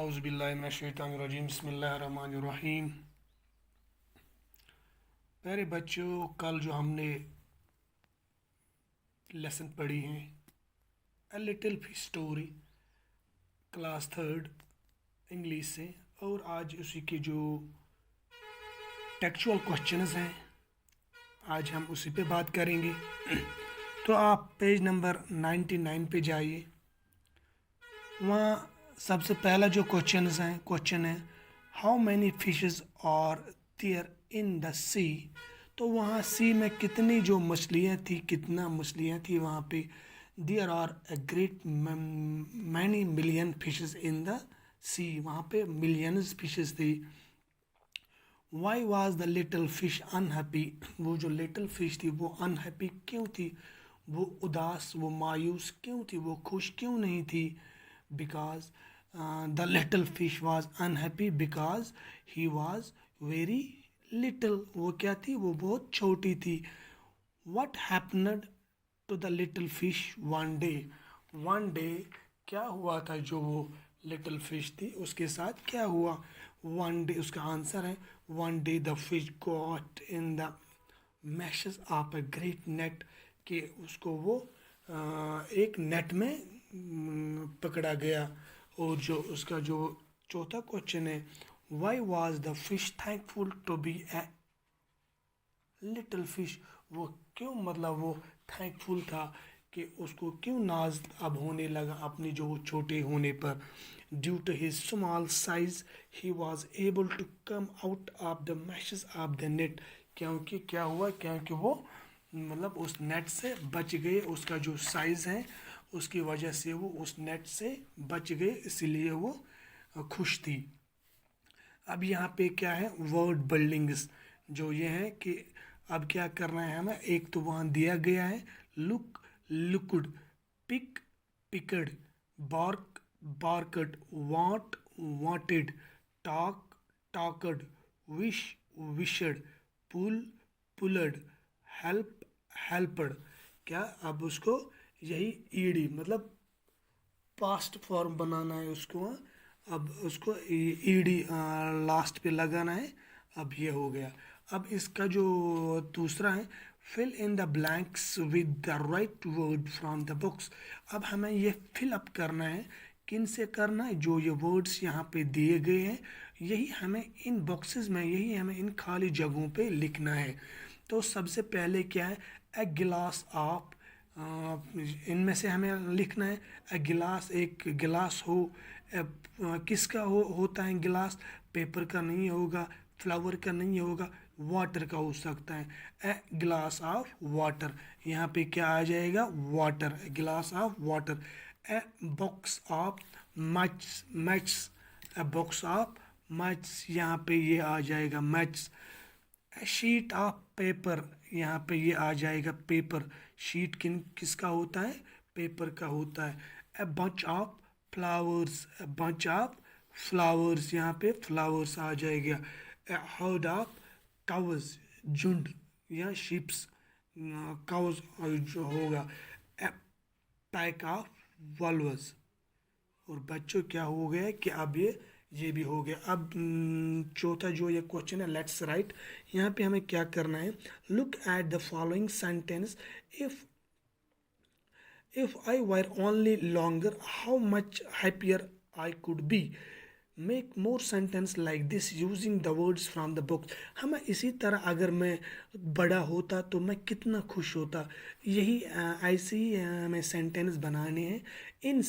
औज़ुबिल्लाहिमिनश्शैतानिर्रजीम बिस्मिल्लाहिर्रहमानिर्रहीम। प्यारे बच्चों, कल जो हमने लेसन पढ़ी है a little fish story class third English से, और आज उसी के जो टेक्चुअल क्वेश्चंस हैं आज हम उसी पे बात करेंगे। तो आप पेज नंबर 99 पे जाइए। वहाँ सबसे पहला जो क्वेश्चन है how many fishes are there in the sea. तो वहाँ सी में कितनी जो मछलियाँ थी, कितना मछलियाँ थी वहाँ पे। There are a great many million fishes in the sea, वहाँ पे मिलियंस फिशेस थी। Why was the little fish unhappy. वो जो लिटिल फिश थी वो अनहैप्पी क्यों थी, वो उदास, वो मायूस क्यों थी, वो खुश क्यों नहीं थी। Because the little fish was unhappy because he was very little. वो क्या थी, वो बहुत छोटी थी। What happened to the little fish one day. One day क्या हुआ था, जो वो लिटिल फिश थी उसके साथ क्या हुआ। वन डे उसका आंसर है one day the fish got in the meshes of a great net, कि उसको वो एक नेट में पकड़ा गया। और जो उसका जो चौथा क्वेश्चन है why was the fish thankful to be a little fish. वो क्यों, मतलब वो थैंकफुल था कि उसको क्यों नाज अब होने लगा अपने जो छोटे होने पर। Due to his small size he was able to come out of the meshes of the net. क्योंकि क्या हुआ, क्योंकि वो मतलब उस नेट से बच गए, उसका जो साइज है उसकी वजह से वो उस नेट से बच गए, इसलिए वो खुश थी। अब यहाँ पे क्या है, वर्ड बिल्डिंग्स जो ये है कि अब क्या करना है हमें। एक तो वहाँ दिया गया है look looked, pick picked, bark barked, want wanted, talk talked, wish wished, pull pulled, help helped. क्या अब उसको यही ईडी मतलब पास्ट फॉर्म बनाना है उसको। अब उसको ईडी लास्ट पे लगाना है। अब ये हो गया। अब इसका जो दूसरा है fill in the blanks with the right word from the books. अब हमें ये फिल अप करना है, किन से करना है, जो ये वर्ड्स यहाँ पे दिए गए हैं यही हमें इन बॉक्सेस में, यही हमें इन खाली जगहों पे लिखना है। तो सबसे पहले क्या है, ए गिलास ऑफ, इनमें से हमें लिखना है अ गिलास, एक गिलास हो। किसका होता है गिलास, पेपर का नहीं होगा, फ्लावर का नहीं होगा, वाटर का हो सकता है। ए गिलास ऑफ वाटर, यहाँ पे क्या आ जाएगा, वाटर, गिलास of water. A box of match match, a box of match, यहाँ पे ये आ जाएगा मैच। शीट ऑफ पेपर, यहाँ पे ये आ जाएगा पेपर। शीट किसका होता है, पेपर का होता है। A bunch of flowers, a bunch of flowers, यहाँ पे फ्लावर्स आ जाएगा। ए हर्ड ऑफ काउज, झुंड या शिप्स, काउज जो होगा। ए पैक ऑफ वॉल्वस। और बच्चों क्या हो गया कि अब ये भी हो गया। अब चौथा जो ये क्वेश्चन है लेट्स राइट, यहाँ पे हमें क्या करना है, look at the following sentence. If I were only longer how much happier I could B. Make more sentence like this using the words from the book. हमें इसी तरह अगर मैं बड़ा होता तो मैं कितना खुश होता। यही ऐसे ही हमें सेंटेंस बनाने हैं इन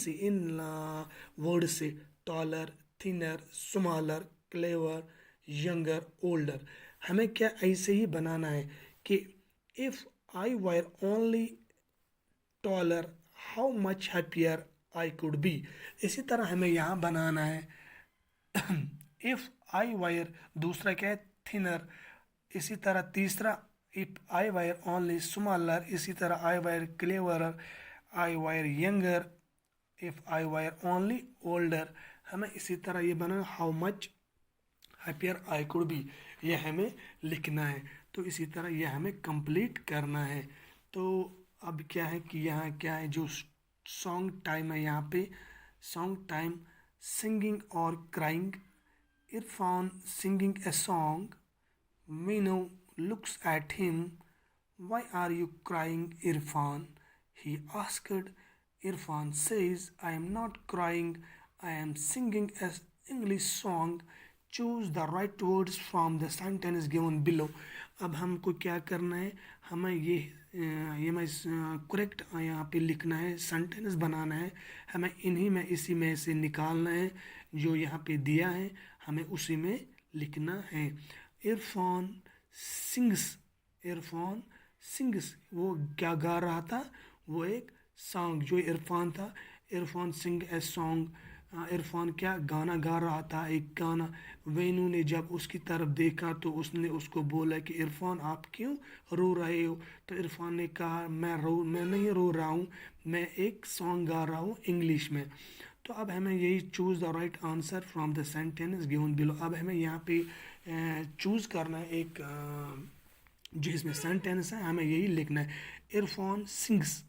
वर्ड से। Taller, thinner, smaller, clever, younger, older. हमें क्या ऐसे ही बनाना है कि if I were only taller how much happier I could B. इसी तरह हमें यहाँ बनाना है इफ आई वायर, दूसरा क्या है थिनर। इसी तरह तीसरा if I were only smaller, इसी तरह I were cleverer, I were younger, if I were only older. हमें इसी तरह ये बना how much happier I could be, ये हमें लिखना है। तो इसी तरह ये हमें कंप्लीट करना है। तो अब क्या है कि यहाँ क्या है, जो सॉन्ग टाइम है यहाँ पे, song time singing or crying? Irfan singing a song. Minu looks at him. Why are you crying, Irfan? He asked. Irfan says, I am not crying. I am singing an English song. Choose the right words from the sentence given below. अब हमको क्या करना है, हमें ये मैं correct यहाँ पे लिखना है, सेंटेंस बनाना है, हमें इन्हीं में इसी में से निकालना है, जो यहाँ पे दिया है हमें उसी में लिखना है. इरफान सिंग्स, इरफान सिंग्स, वो क्या गा रहा था, वो एक सॉन्ग. जो इरफान था, इरफान सिंग ए सॉन्ग, इरफान क्या गाना गा रहा था, एक गाना. वेनू ने जब उसकी तरफ देखा तो उसने उसको बोला कि इरफान आप क्यों रो रहे हो. तो इरफान ने कहा मैं नहीं रो रहा हूँ, मैं एक सॉन्ग गा रहा हूँ इंग्लिश में. तो अब हमें यही choose the right answer from the sentence given below. अब हमें यहाँ पे चूज़ करना है एक जो इसमें सेंटेंस है, हमें यही लिखना है. इरफान सिंग्स,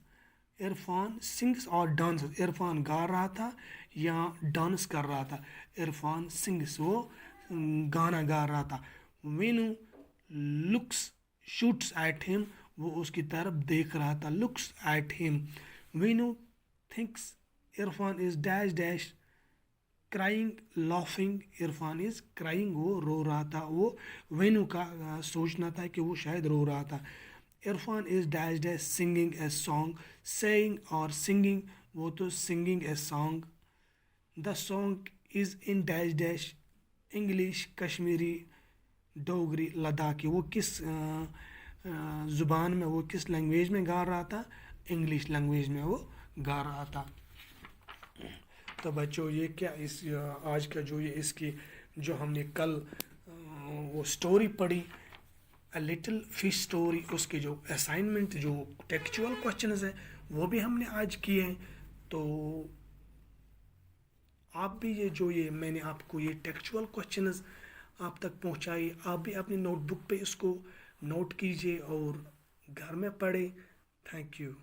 इरफान सिंग्स और डांस. इरफान गा रहा था या डांस कर रहा था. इरफान सिंग्स, वो गाना गा रहा था. Veenu looks shoots at him, वो उसकी तरफ देख रहा था. Looks at him. Veenu thinks Irfan is dash dash crying laughing. Irfan is crying, वो रो रहा था. वो वेनू का सोचना था कि वो शायद रो रहा था. Irfan is dash dash singing a song. Saying और सिंगिंग, वो तो singing a song. The song is in dash dash English Kashmiri Dogri Ladakhi. वो किस ज़ुबान में, वो किस लैंग्वेज में गा रहा था, इंग्लिश लैंग्वेज में वो गा रहा था. तो बच्चों ये क्या इस आज का जो ये इसकी जो हमने कल वो स्टोरी पढ़ी, अ लिटिल फिश स्टोरी, उसके जो असाइनमेंट जो टेक्चुअल क्वेश्चंस हैं वो भी हमने आज किए हैं. तो आप भी ये मैंने आपको ये टेक्चुअल क्वेश्चंस आप तक पहुंचाई, आप भी अपनी नोटबुक पे इसको नोट कीजिए और घर में पढ़ें. Thank you.